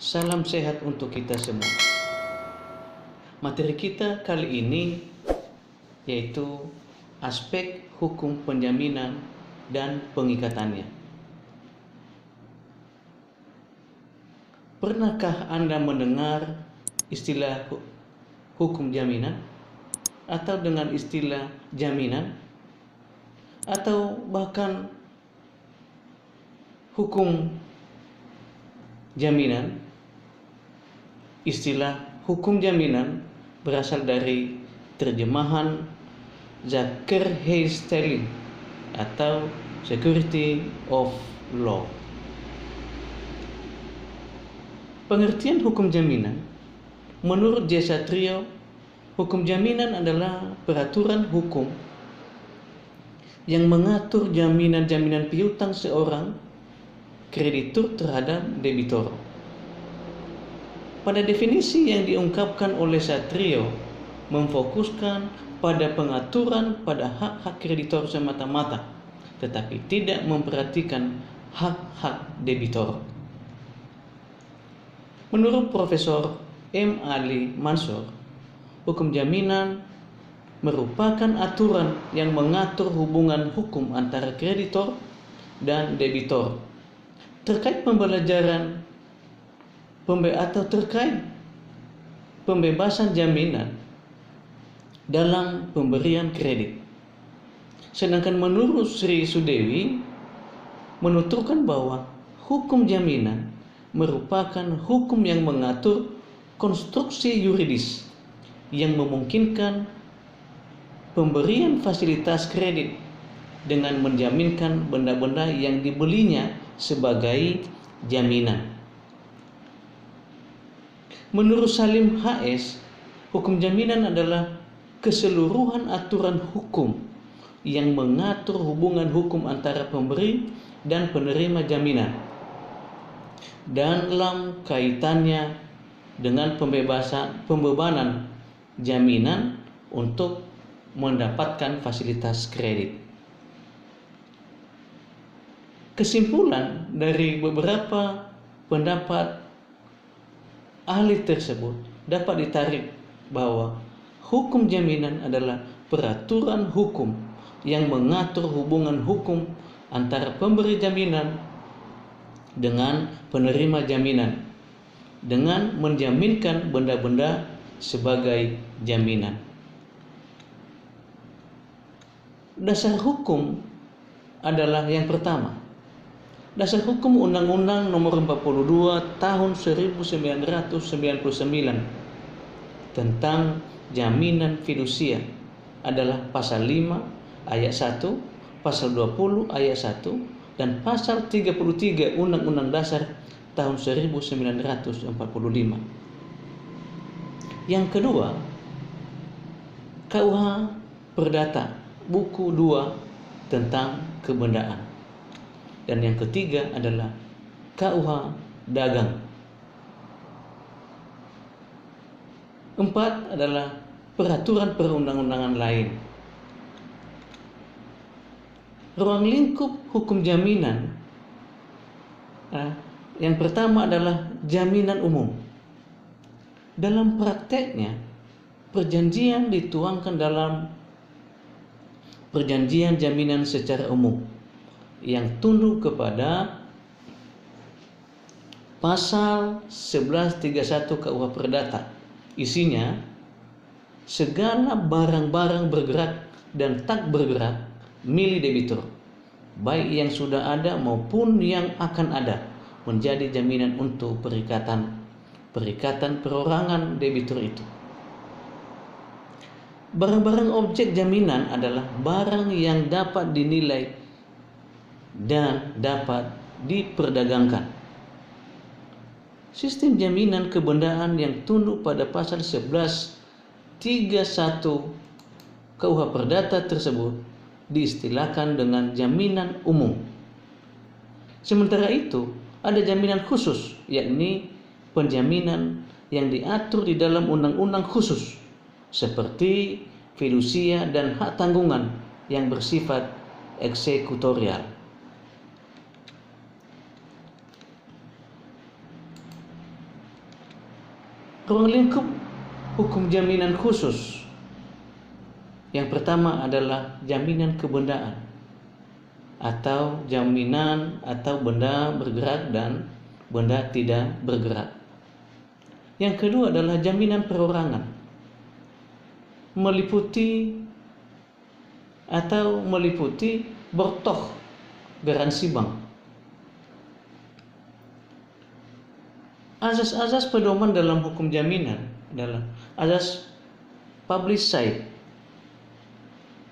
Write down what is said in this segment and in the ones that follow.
Salam sehat untuk kita semua. Materi kita kali ini yaitu aspek hukum penjaminan dan pengikatannya. Pernahkah Anda mendengar istilah hukum jaminan atau dengan istilah jaminan atau bahkan hukum jaminan? Istilah hukum jaminan berasal dari terjemahan Zacherheitsstelling atau Security of Law. Pengertian hukum jaminan menurut J. Satrio, hukum jaminan adalah peraturan hukum yang mengatur jaminan-jaminan piutang seorang kreditur terhadap debitor. Pada definisi yang diungkapkan oleh Satrio, memfokuskan pada pengaturan pada hak-hak kreditor semata-mata, tetapi tidak memperhatikan hak-hak debitor. Menurut Profesor M. Ali Mansur, hukum jaminan merupakan aturan yang mengatur hubungan hukum antara kreditor dan debitor terkait pembelajaran atau terkait pembebasan jaminan dalam pemberian kredit. Sedangkan menurut Sri Sudewi menuturkan bahwa hukum jaminan merupakan hukum yang mengatur konstruksi yuridis yang memungkinkan pemberian fasilitas kredit dengan menjaminkan benda-benda yang dibelinya sebagai jaminan. Menurut Salim HS, hukum jaminan adalah keseluruhan aturan hukum yang mengatur hubungan hukum antara pemberi dan penerima jaminan dalam kaitannya dengan pembebanan jaminan untuk mendapatkan fasilitas kredit. Kesimpulan dari beberapa pendapat ahli tersebut dapat ditarik bahwa hukum jaminan adalah peraturan hukum yang mengatur hubungan hukum antara pemberi jaminan dengan penerima jaminan dengan menjaminkan benda-benda sebagai jaminan. Dasar hukum adalah yang pertama, dasar hukum Undang-Undang Nomor 42 Tahun 1999 tentang jaminan fidusia adalah pasal 5 ayat 1, pasal 20 ayat 1, dan pasal 33 Undang-Undang Dasar tahun 1945. Yang kedua, KUH Perdata buku 2 tentang kebendaan. Dan yang ketiga adalah KUH Dagang. 4 adalah peraturan perundang-undangan lain. Ruang lingkup hukum jaminan yang pertama adalah jaminan umum. Dalam prakteknya, perjanjian dituangkan dalam perjanjian jaminan secara umum yang tunduk kepada pasal 1131 KUH Perdata. Isinya, segala barang-barang bergerak dan tak bergerak milik debitur, baik yang sudah ada maupun yang akan ada, menjadi jaminan untuk perikatan perorangan debitur itu. Barang-barang objek jaminan adalah barang yang dapat dinilai dan dapat diperdagangkan. Sistem jaminan kebendaan yang tunduk pada pasal 1131 KUH Perdata tersebut diistilahkan dengan jaminan umum. Sementara itu, ada jaminan khusus, yakni penjaminan yang diatur di dalam undang-undang khusus seperti fidusia dan hak tanggungan yang bersifat eksekutorial. Ruang lingkup hukum jaminan khusus. Yang pertama adalah jaminan kebendaan atau jaminan atau benda bergerak dan benda tidak bergerak. Yang kedua adalah jaminan perorangan, meliputi bertoh garansi bank. Azas-azas pedoman dalam hukum jaminan adalah azas publicite.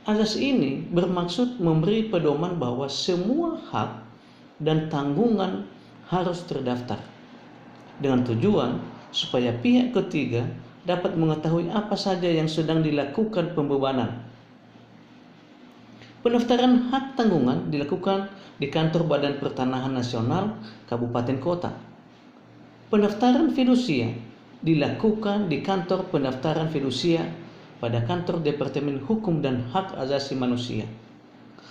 Azas ini bermaksud memberi pedoman bahwa semua hak dan tanggungan harus terdaftar dengan tujuan supaya pihak ketiga dapat mengetahui apa saja yang sedang dilakukan pembebanan. Pendaftaran hak tanggungan dilakukan di kantor Badan Pertanahan Nasional Kabupaten Kota. Pendaftaran fidusia dilakukan di kantor pendaftaran fidusia pada kantor Departemen Hukum dan Hak Asasi Manusia.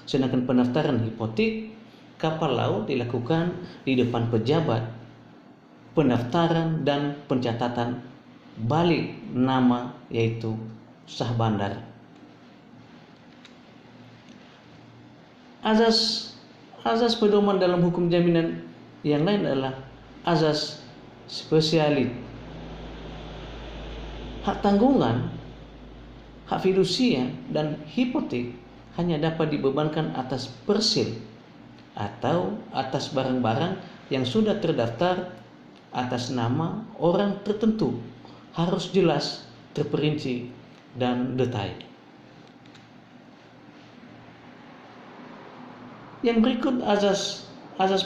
Sedangkan pendaftaran hipotek kapal laut dilakukan di depan pejabat pendaftaran dan pencatatan balik nama, yaitu sah bandar. Azas pedoman dalam hukum jaminan yang lain adalah azas spesialis. Hak tanggungan, hak fidusia, dan hipotek hanya dapat dibebankan atas persil atau atas barang-barang yang sudah terdaftar atas nama orang tertentu, harus jelas, terperinci, dan detail. Yang berikut azas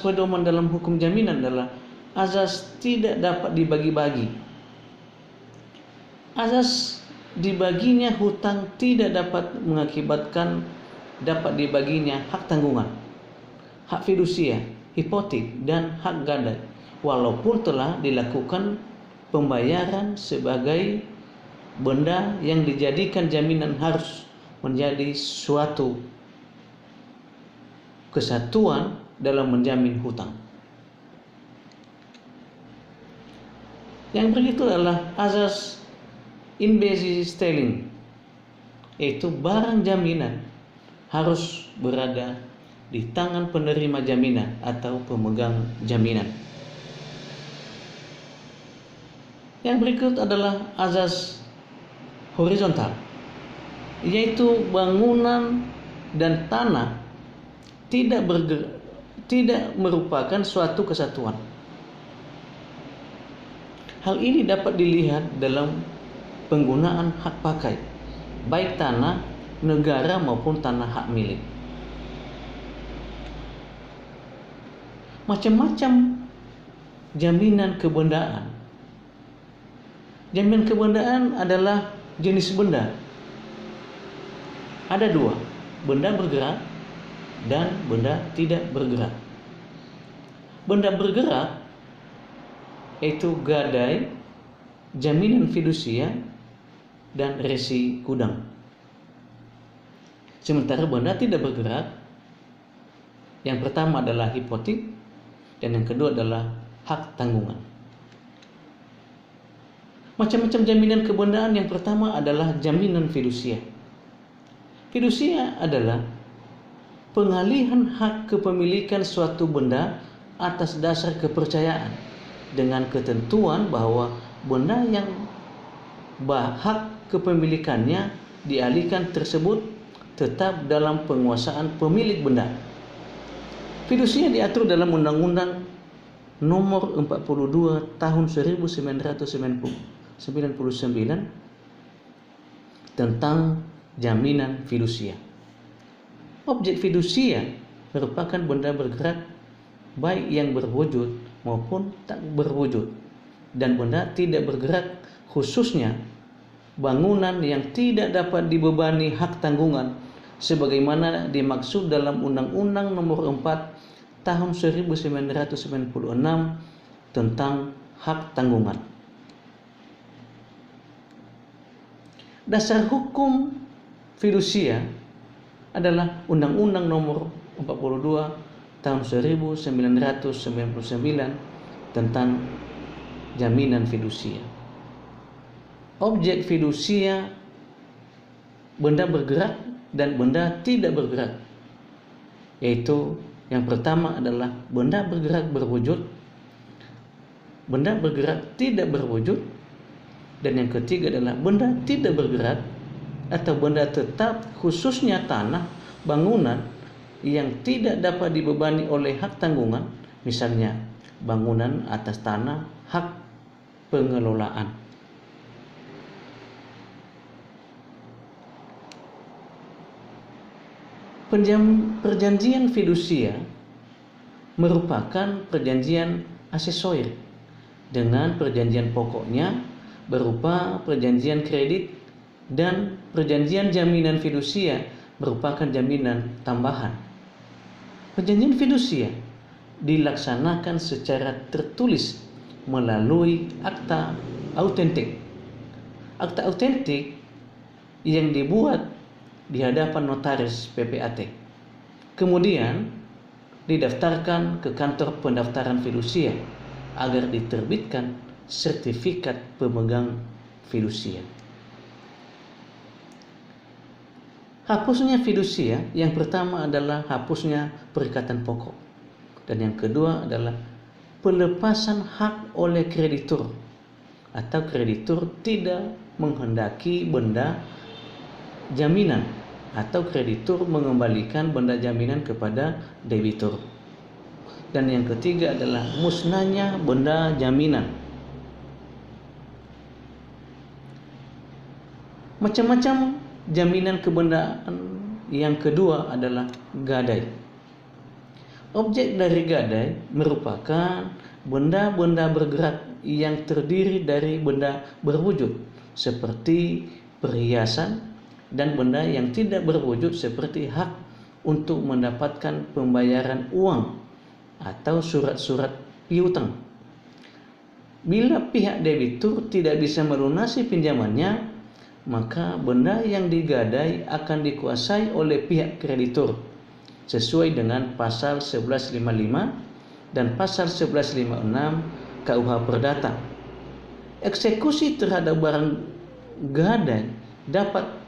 pedoman dalam hukum jaminan adalah azas tidak dapat dibagi-bagi. Azas dibaginya hutang tidak dapat mengakibatkan dapat dibaginya hak tanggungan, hak fidusia, hipotek, dan hak gadai, walaupun telah dilakukan pembayaran sebagai benda yang dijadikan jaminan harus menjadi suatu kesatuan dalam menjamin hutang. Yang berikut adalah azas inbesistelling, yaitu barang jaminan harus berada di tangan penerima jaminan atau pemegang jaminan. Yang berikut adalah azas horizontal, yaitu bangunan dan tanah tidak merupakan suatu kesatuan. Hal ini dapat dilihat dalam penggunaan hak pakai, baik tanah negara maupun tanah hak milik. Macam-macam jaminan kebendaan. Jaminan kebendaan adalah jenis benda. Ada dua, benda bergerak dan benda tidak bergerak. Benda bergerak yaitu gadai, jaminan fidusia, dan resi gudang. Sementara benda tidak bergerak, yang pertama adalah hipotek dan yang kedua adalah hak tanggungan. Macam-macam jaminan kebendaan, yang pertama adalah jaminan fidusia. Fidusia adalah pengalihan hak kepemilikan suatu benda atas dasar kepercayaan dengan ketentuan bahwa benda yang hak kepemilikannya dialihkan tersebut tetap dalam penguasaan pemilik benda. Fidusia diatur dalam Undang-Undang Nomor 42 Tahun 1999 tentang jaminan fidusia. Objek fidusia merupakan benda bergerak baik yang berwujud maupun tak berwujud, dan benda tidak bergerak khususnya bangunan yang tidak dapat dibebani hak tanggungan sebagaimana dimaksud dalam Undang-Undang Nomor 4 Tahun 1996 tentang hak tanggungan. Dasar hukum fidusia adalah Undang-Undang Nomor 42 Tahun 1999 tentang jaminan fidusia. objek fidusia, benda bergerak dan benda tidak bergerak. Yaitu yang pertama adalah benda bergerak berwujud, benda bergerak tidak berwujud, dan yang ketiga adalah benda tidak bergerak atau benda tetap, khususnya tanah, bangunan yang tidak dapat dibebani oleh hak tanggungan, misalnya bangunan atas tanah, hak pengelolaan. Perjanjian fidusia merupakan perjanjian aksesoris dengan perjanjian pokoknya berupa perjanjian kredit, dan perjanjian jaminan fidusia merupakan jaminan tambahan. Perjanjian fidusia dilaksanakan secara tertulis melalui akta autentik. Akta autentik yang dibuat di hadapan notaris PPAT, kemudian didaftarkan ke kantor pendaftaran fidusia agar diterbitkan sertifikat pemegang fidusia. Hapusnya fidusia, yang pertama adalah hapusnya perikatan pokok, dan yang kedua adalah pelepasan hak oleh kreditur atau kreditur tidak menghendaki benda jaminan atau kreditur mengembalikan benda jaminan kepada debitur. Dan yang ketiga adalah musnahnya benda jaminan. Macam-macam jaminan kebendaan yang kedua adalah gadai. Objek dari gadai merupakan benda-benda bergerak yang terdiri dari benda berwujud seperti perhiasan, dan benda yang tidak berwujud seperti hak untuk mendapatkan pembayaran uang atau surat-surat piutang. Bila pihak debitur tidak bisa melunasi pinjamannya, maka benda yang digadai akan dikuasai oleh pihak kreditur sesuai dengan pasal 1155 dan pasal 1156 KUH Perdata. Eksekusi terhadap barang gadai dapat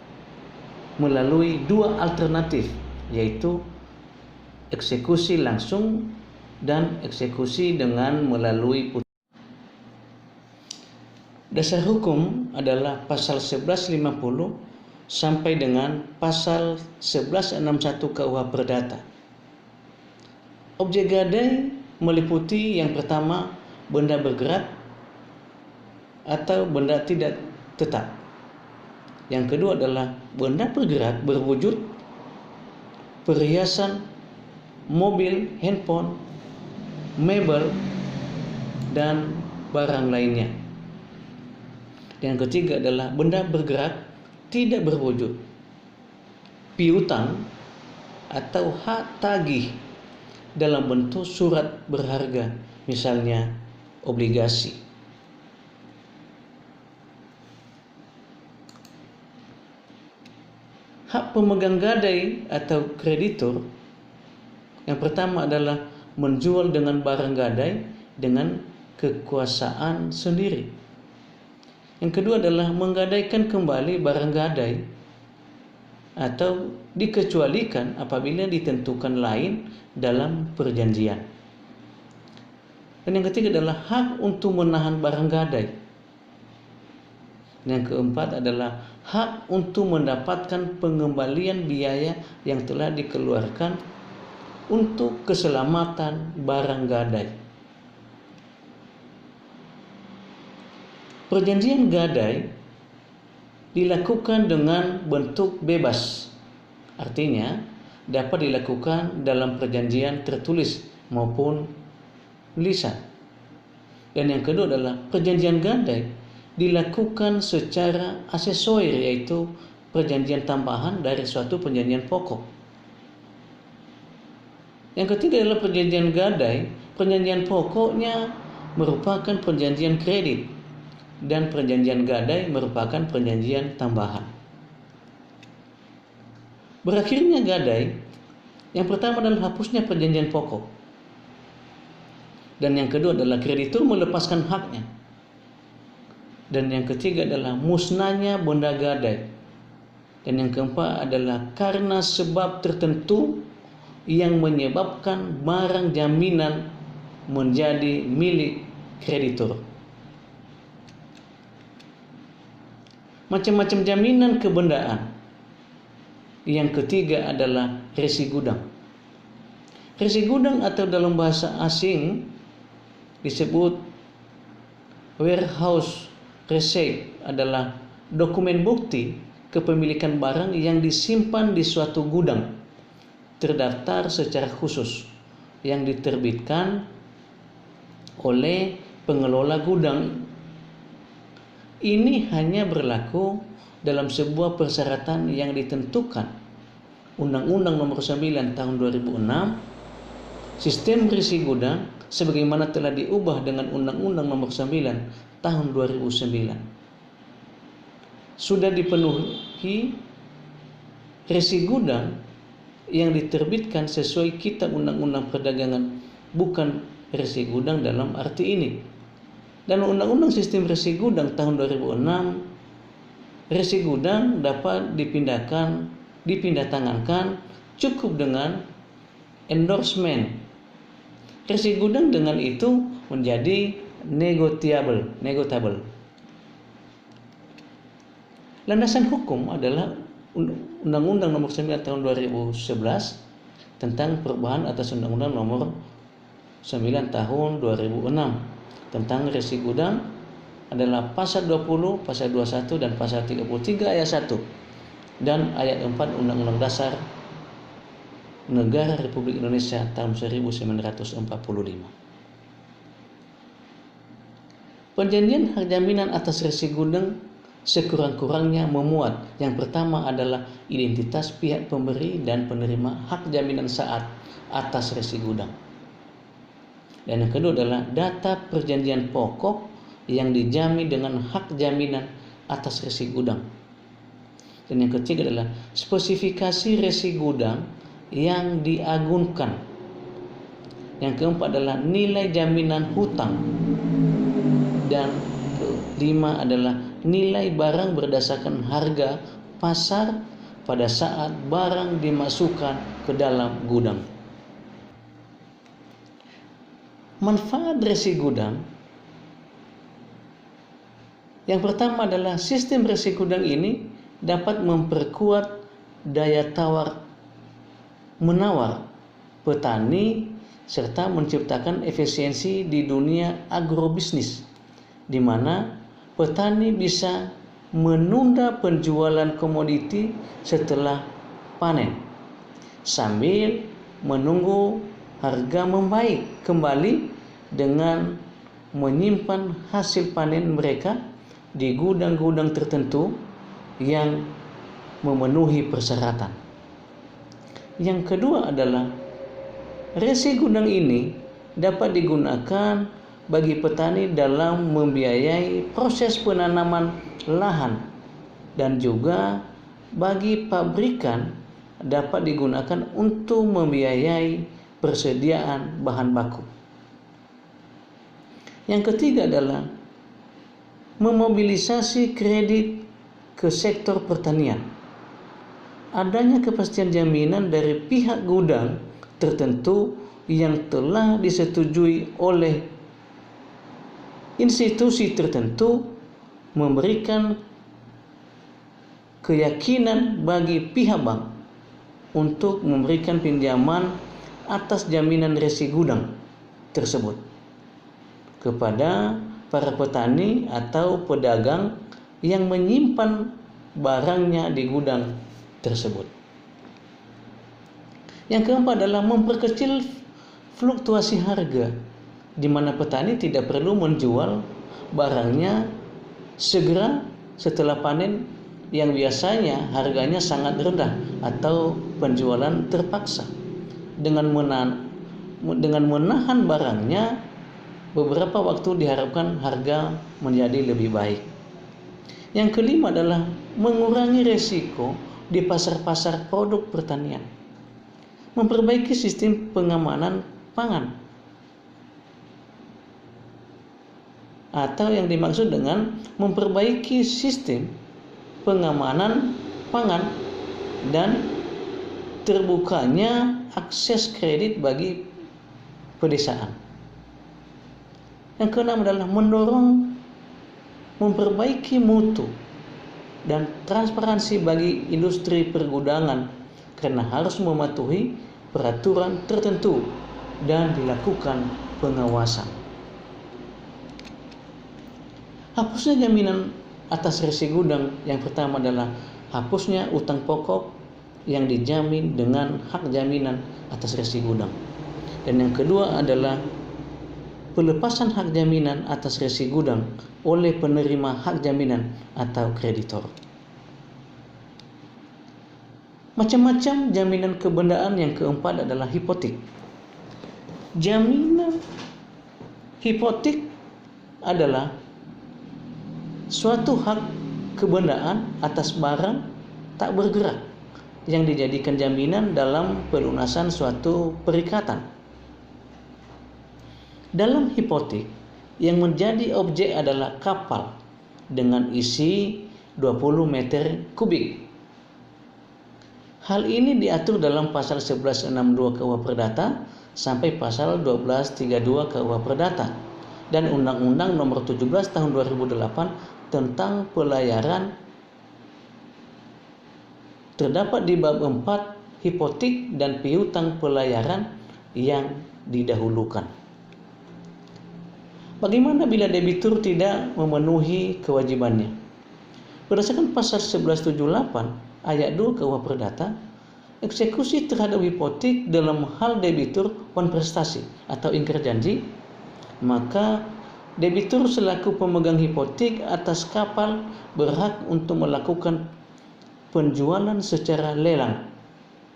melalui dua alternatif, yaitu eksekusi langsung dan eksekusi dengan melalui putusan. Dasar hukum adalah pasal 1150 sampai dengan pasal 1161 KUH Perdata. Objek gadai meliputi yang pertama benda bergerak atau benda tidak tetap. Yang kedua adalah benda bergerak berwujud, perhiasan, mobil, handphone, mebel, dan barang lainnya. Yang ketiga adalah benda bergerak tidak berwujud, piutang atau hak tagih dalam bentuk surat berharga, misalnya obligasi. Hak pemegang gadai atau kreditur yang pertama adalah menjual dengan barang gadai dengan kekuasaan sendiri. Yang kedua adalah menggadaikan kembali barang gadai atau dikecualikan apabila ditentukan lain dalam perjanjian. Dan yang ketiga adalah hak untuk menahan barang gadai. Yang keempat adalah hak untuk mendapatkan pengembalian biaya yang telah dikeluarkan untuk keselamatan barang gadai. Perjanjian gadai dilakukan dengan bentuk bebas, artinya dapat dilakukan dalam perjanjian tertulis maupun lisan. Dan yang kedua adalah perjanjian gadai dilakukan secara aksesoris, yaitu perjanjian tambahan dari suatu perjanjian pokok. Yang ketiga adalah perjanjian gadai. Perjanjian pokoknya merupakan perjanjian kredit dan perjanjian gadai merupakan perjanjian tambahan. Berakhirnya gadai, yang pertama adalah hapusnya perjanjian pokok, dan yang kedua adalah kreditur melepaskan haknya. Dan yang ketiga adalah musnahnya benda gadai. Dan yang keempat adalah karena sebab tertentu yang menyebabkan barang jaminan menjadi milik kreditur. Macam-macam jaminan kebendaan. Yang ketiga adalah resi gudang. Resi gudang atau dalam bahasa asing disebut warehouse receipt adalah dokumen bukti kepemilikan barang yang disimpan di suatu gudang terdaftar secara khusus yang diterbitkan oleh pengelola gudang. Ini hanya berlaku dalam sebuah persyaratan yang ditentukan Undang-Undang Nomor 9 Tahun 2006. Sistem resi gudang sebagaimana telah diubah dengan Undang-Undang Nomor 9 Tahun 2009. Sudah dipenuhi resi gudang yang diterbitkan sesuai Kitab Undang-Undang Perdagangan, bukan resi gudang dalam arti ini. Dan Undang-Undang Sistem Resi Gudang tahun 2006, resi gudang dapat dipindahtangankan cukup dengan endorsement. Resi gudang dengan itu menjadi negotiable. Landasan hukum adalah Undang-Undang Nomor 9 Tahun 2011 tentang perubahan atas Undang-Undang Nomor 9 Tahun 2006 tentang resi gudang adalah pasal 20, pasal 21 dan pasal 33 ayat 1 dan ayat 4 Undang-Undang Dasar Negara Republik Indonesia tahun 1945. Perjanjian hak jaminan atas resi gudang sekurang-kurangnya memuat yang pertama adalah identitas pihak pemberi dan penerima hak jaminan saat atas resi gudang. Dan yang kedua adalah data perjanjian pokok yang dijamin dengan hak jaminan atas resi gudang. Dan yang ketiga adalah spesifikasi resi gudang yang diagunkan. Yang keempat adalah nilai jaminan hutang. Dan kelima adalah nilai barang berdasarkan harga pasar pada saat barang dimasukkan ke dalam gudang. Manfaat resi gudang yang pertama adalah sistem resi gudang ini dapat memperkuat daya tawar-menawar petani serta menciptakan efisiensi di dunia agrobisnis, di mana petani bisa menunda penjualan komoditi setelah panen sambil menunggu harga membaik kembali dengan menyimpan hasil panen mereka di gudang-gudang tertentu yang memenuhi persyaratan. Yang kedua adalah resi gudang ini dapat digunakan bagi petani dalam membiayai proses penanaman lahan dan juga bagi pabrikan dapat digunakan untuk membiayai persediaan bahan baku. Yang ketiga adalah memobilisasi kredit ke sektor pertanian. Adanya kepastian jaminan dari pihak gudang tertentu yang telah disetujui oleh institusi tertentu memberikan keyakinan bagi pihak bank untuk memberikan pinjaman atas jaminan resi gudang tersebut kepada para petani atau pedagang yang menyimpan barangnya di gudang tersebut. Yang keempat adalah memperkecil fluktuasi harga, di mana petani tidak perlu menjual barangnya segera setelah panen yang biasanya harganya sangat rendah atau penjualan terpaksa. Dengan menahan barangnya beberapa waktu diharapkan harga menjadi lebih baik. Yang kelima adalah mengurangi resiko di pasar-pasar produk pertanian, memperbaiki sistem pengamanan pangan atau yang dimaksud dengan memperbaiki sistem pengamanan pangan dan terbukanya akses kredit bagi pedesaan. Yang keenam adalah mendorong memperbaiki mutu dan transparansi bagi industri pergudangan karena harus mematuhi peraturan tertentu dan dilakukan pengawasan. Hapusnya jaminan atas resi gudang yang pertama adalah hapusnya utang pokok yang dijamin dengan hak jaminan atas resi gudang. Dan yang kedua adalah pelepasan hak jaminan atas resi gudang oleh penerima hak jaminan atau kreditor. Macam-macam jaminan kebendaan yang keempat adalah hipotek. Jaminan hipotek adalah suatu hak kebendaan atas barang tak bergerak yang dijadikan jaminan dalam pelunasan suatu perikatan. Dalam hipotek, yang menjadi objek adalah kapal dengan isi 20 meter kubik. Hal ini diatur dalam pasal 1162 KUH Perdata sampai pasal 1232 KUH Perdata dan Undang-Undang Nomor 17 Tahun 2008 tentang pelayaran. Terdapat di bab 4 hipotek dan piutang pelayaran yang didahulukan. Bagaimana bila debitur tidak memenuhi kewajibannya? Berdasarkan pasal 1178 ayat 2 KUH Perdata, eksekusi terhadap hipotek dalam hal debitur wanprestasi atau ingkar janji, maka debitur selaku pemegang hipotek atas kapal berhak untuk melakukan penjualan secara lelang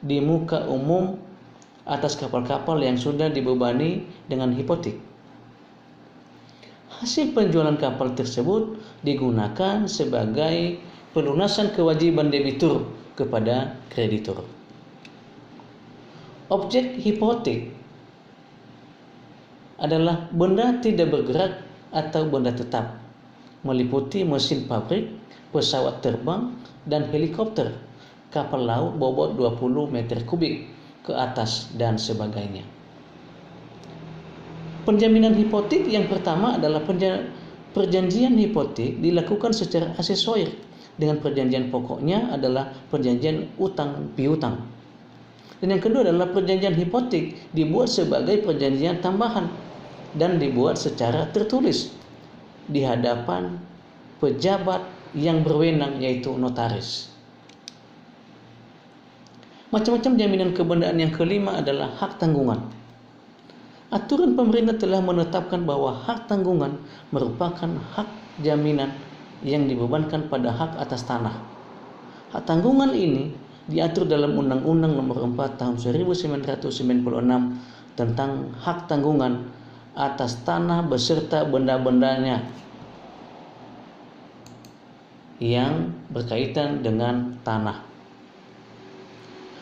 di muka umum atas kapal-kapal yang sudah dibebani dengan hipotek. Hasil penjualan kapal tersebut digunakan sebagai pelunasan kewajiban debitur kepada kreditor. Objek hipotek adalah benda tidak bergerak atau benda tetap, meliputi mesin pabrik, pesawat terbang, dan helikopter, kapal laut bobot 20 meter kubik ke atas, dan sebagainya. Penjaminan hipotek yang pertama adalah perjanjian hipotek dilakukan secara aksesoris dengan perjanjian pokoknya adalah perjanjian utang piutang. Dan yang kedua adalah perjanjian hipotek dibuat sebagai perjanjian tambahan dan dibuat secara tertulis di hadapan pejabat yang berwenang yaitu notaris. Macam-macam jaminan kebendaan yang kelima adalah hak tanggungan. Aturan pemerintah telah menetapkan bahwa hak tanggungan merupakan hak jaminan yang dibebankan pada hak atas tanah. Hak tanggungan ini diatur dalam Undang-Undang Nomor 4 Tahun 1996 tentang hak tanggungan atas tanah beserta benda-bendanya yang berkaitan dengan tanah.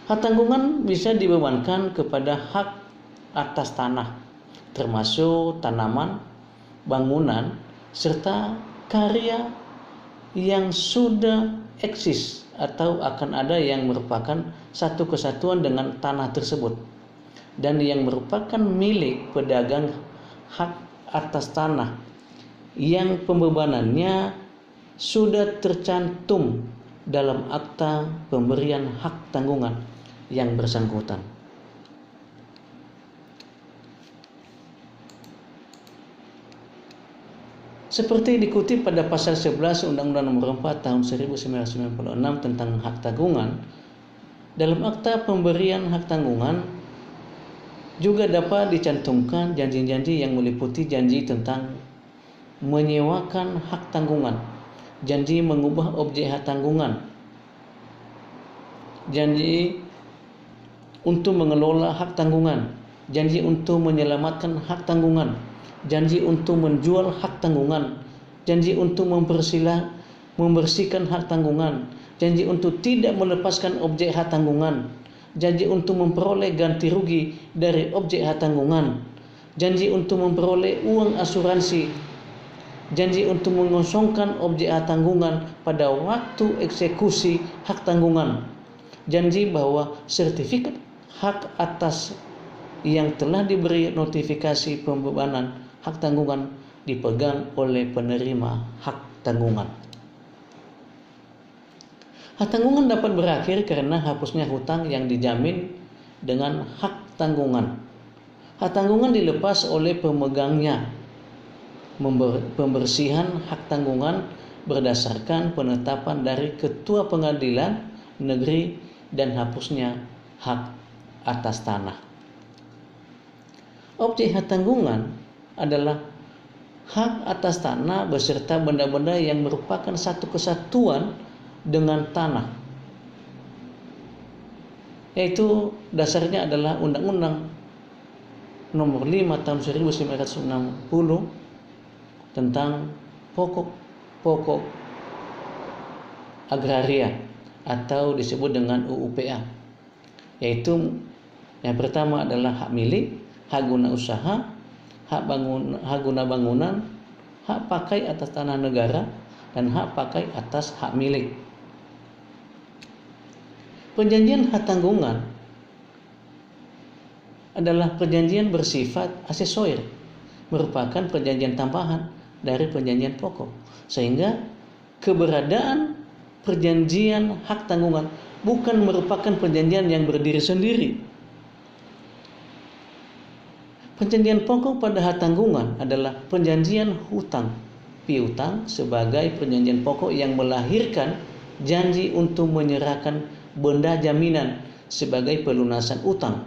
Hak tanggungan bisa dibebankan kepada hak atas tanah, termasuk tanaman, bangunan, serta karya yang sudah eksis atau akan ada yang merupakan satu kesatuan dengan tanah tersebut dan yang merupakan milik pedagang hak atas tanah yang pembebanannya sudah tercantum dalam akta pemberian hak tanggungan yang bersangkutan. Seperti dikutip pada pasal 11 Undang-Undang Nomor 4 Tahun 1996 tentang hak tanggungan, dalam akta pemberian hak tanggungan juga dapat dicantumkan janji-janji yang meliputi janji tentang menyewakan hak tanggungan, janji mengubah objek hak tanggungan, janji untuk mengelola hak tanggungan, janji untuk menyelamatkan hak tanggungan, janji untuk menjual hak tanggungan, janji untuk membersihkan hak tanggungan, janji untuk tidak melepaskan objek hak tanggungan, janji untuk memperoleh ganti rugi dari objek hak tanggungan, janji untuk memperoleh uang asuransi janji untuk mengosongkan objek hak tanggungan pada waktu eksekusi hak tanggungan, janji bahwa sertifikat hak atas yang telah diberi notifikasi pembebanan hak tanggungan dipegang oleh penerima hak tanggungan. Hak tanggungan dapat berakhir karena hapusnya hutang yang dijamin dengan hak tanggungan. Hak tanggungan dilepas oleh pemegangnya. Pembersihan hak tanggungan berdasarkan penetapan dari Ketua Pengadilan Negeri dan hapusnya hak atas tanah. Objek hak tanggungan adalah hak atas tanah beserta benda-benda yang merupakan satu kesatuan dengan tanah, yaitu dasarnya adalah Undang-Undang Nomor 5 Tahun 1960 tentang pokok agraria atau disebut dengan UUPA, yaitu yang pertama adalah hak milik, hak guna usaha, hak guna bangunan, hak pakai atas tanah negara, dan hak pakai atas hak milik. Perjanjian hak tanggungan adalah perjanjian bersifat aksesoris, merupakan perjanjian tambahan dari perjanjian pokok, sehingga keberadaan perjanjian hak tanggungan bukan merupakan perjanjian yang berdiri sendiri. Perjanjian pokok pada hak tanggungan adalah perjanjian hutang piutang sebagai perjanjian pokok yang melahirkan janji untuk menyerahkan benda jaminan sebagai pelunasan utang.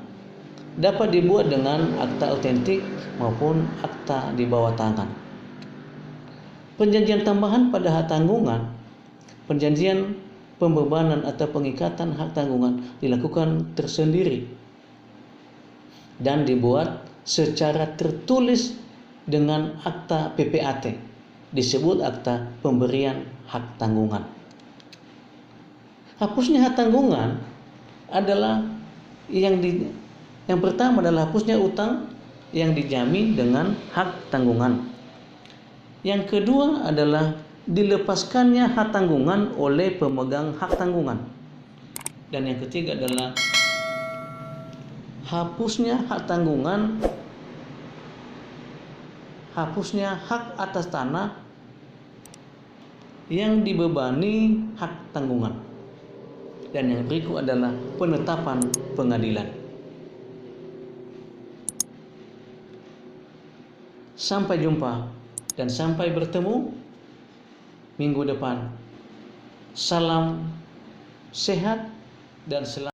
Dapat dibuat dengan akta autentik maupun akta di bawah tangan. Perjanjian tambahan pada hak tanggungan, perjanjian pembebanan atau pengikatan hak tanggungan dilakukan tersendiri dan dibuat secara tertulis dengan akta PPAT, disebut akta pemberian hak tanggungan. Hapusnya hak tanggungan adalah yang pertama adalah hapusnya utang yang dijamin dengan hak tanggungan. Yang kedua adalah dilepaskannya hak tanggungan oleh pemegang hak tanggungan. Dan yang ketiga adalah hapusnya hak tanggungan, hapusnya hak atas tanah yang dibebani hak tanggungan. Dan yang berikut adalah penetapan pengadilan. Sampai jumpa dan sampai bertemu minggu depan. Salam sehat dan selamat